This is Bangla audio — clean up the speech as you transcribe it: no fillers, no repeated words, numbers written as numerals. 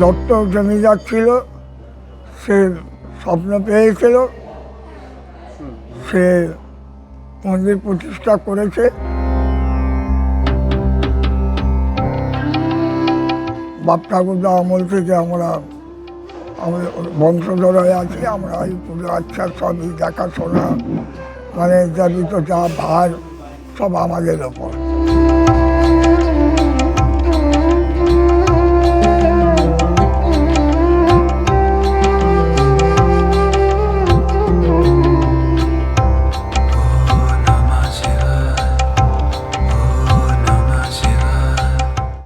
দত্ত জমিদার ছিল, সে স্বপ্ন পেয়েছিল, সে মন্দির প্রতিষ্ঠা করেছে। বাপ ঠাকুরদা আমল থেকে আমরা বংশধর হয়ে আছি। আমরা এই পুজো আচ্ছা সবই দেখাশোনা, মানে যাবতীয় যা ভার সব আমাদের ওপর।